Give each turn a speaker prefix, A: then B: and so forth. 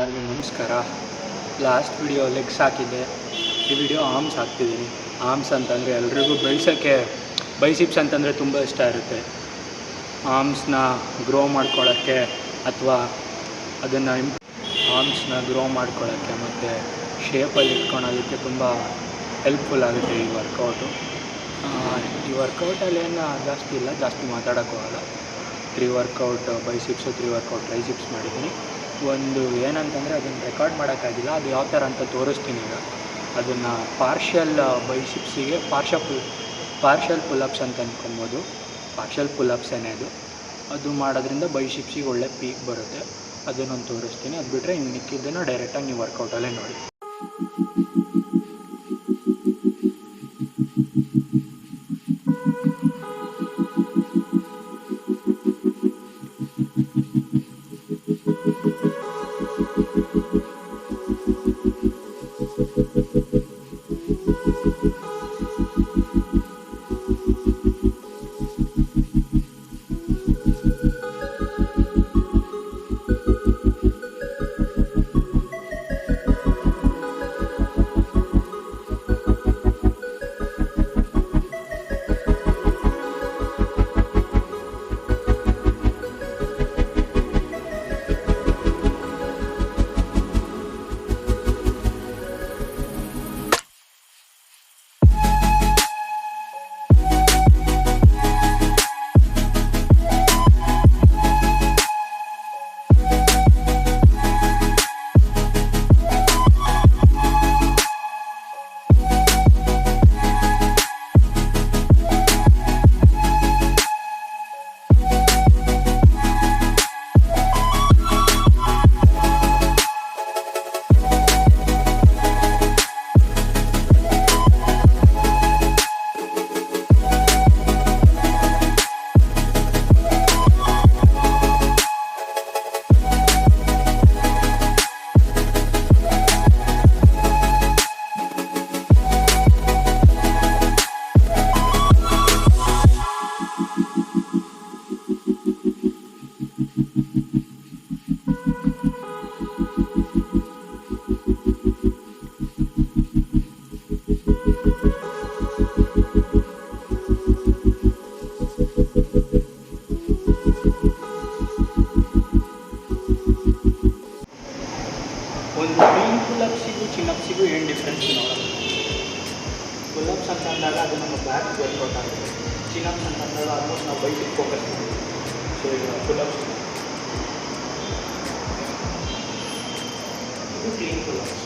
A: ಎಲ್ಲರಿಗೂ ನಮಸ್ಕಾರ. Last video legs ಹಾಕಿದ್ದೆ, ಈ ವಿಡಿಯೋ ಆರ್ಮ್ಸ್ ಹಾಕ್ತಿದ್ದೀನಿ. ಆರ್ಮ್ಸ್ ಅಂತಂದರೆ ಎಲ್ರಿಗೂ ಬೆಳೆಸೋಕ್ಕೆ ಬೈಸಿಪ್ಸ್ ಅಂತಂದರೆ ತುಂಬ ಇಷ್ಟ ಇರುತ್ತೆ. ಆರ್ಮ್ಸ್ನ ಗ್ರೋ ಮಾಡ್ಕೊಳ್ಳೋಕ್ಕೆ ಅಥವಾ ಅದನ್ನು ಆರ್ಮ್ಸ್ನ ಗ್ರೋ ಮಾಡ್ಕೊಳ್ಳೋಕ್ಕೆ ಮತ್ತು ಶೇಪಲ್ಲಿ ಇಟ್ಕೊಳೋದಕ್ಕೆ ತುಂಬ ಹೆಲ್ಪ್ಫುಲ್ ಆಗುತ್ತೆ ಈ ವರ್ಕೌಟು. ಈ ವರ್ಕೌಟಲ್ಲಿ ಏನು ಜಾಸ್ತಿ ಮಾತಾಡೋಕ್ಕೋಗಲ್ಲ. 3 ವರ್ಕೌಟ್ ಬೈಸಿಪ್ಸು, 3 ವರ್ಕೌಟ್ ಟ್ರೈಸಿಪ್ಸ್ ಮಾಡಿದ್ದೀನಿ. ಒಂದು ಏನಂತಂದರೆ ಅದನ್ನು ರೆಕಾರ್ಡ್ ಮಾಡೋಕ್ಕಾಗಿಲ್ಲ, ಅದು ಯಾವ ಥರ ಅಂತ ತೋರಿಸ್ತೀನಿ ಈಗ. ಅದನ್ನು ಪಾರ್ಷಿಯಲ್ ಬೈಸಿಪ್ಸಿಗೆ ಪಾರ್ಷಿಯಲ್ ಪುಲಪ್ಸ್ ಅಂತ ಅಂದ್ಕೊಬೋದು. ಪಾರ್ಷಿಯಲ್ ಪುಲಪ್ಸ್ ಅದು ಮಾಡೋದ್ರಿಂದ ಬೈಸಿಪ್ಸಿಗೆ ಒಳ್ಳೆ ಪೀಕ್ ಬರುತ್ತೆ. ಅದನ್ನೊಂದು ತೋರಿಸ್ತೀನಿ. ಅದು ಬಿಟ್ಟರೆ ಇನ್ನು ಮಿಕ್ಕಿದ್ದನ್ನು ಡೈರೆಕ್ಟಾಗಿ ನೀವು ವರ್ಕೌಟಲ್ಲೇ ನೋಡಿ. ಒಂದು ಕ್ಲೀನ್ ಪುಲಪ್ಸಿಗೂ ಚಿನ್ನಪ್ಸಿಗೂ ಏನು ಡಿಫ್ರೆನ್ಸ್ ನೋಡೋಣ. ಪುಲಪ್ಸ್ ಅಂತ ಅಂದಾಗ ಅದು ನಮ್ಮ ಬ್ಯಾಕ್ ವರ್ಕೌಟ್ ಆಗುತ್ತೆ. ಚಿನ್ನಪ್ಸ್ ಅಂತ ಅಂದಾಗ ಆಲ್ಮೋಸ್ಟ್ ನಾವು ಬೈಸಿಪ್ ಫೋಕಸ್ ಮಾಡ್ತೀವಿ. ಸೊ ಈಗ ಪುಲಪ್ಸ್ ಇದು ಕ್ಲೀನ್ ಪುಲಪ್ಸ್.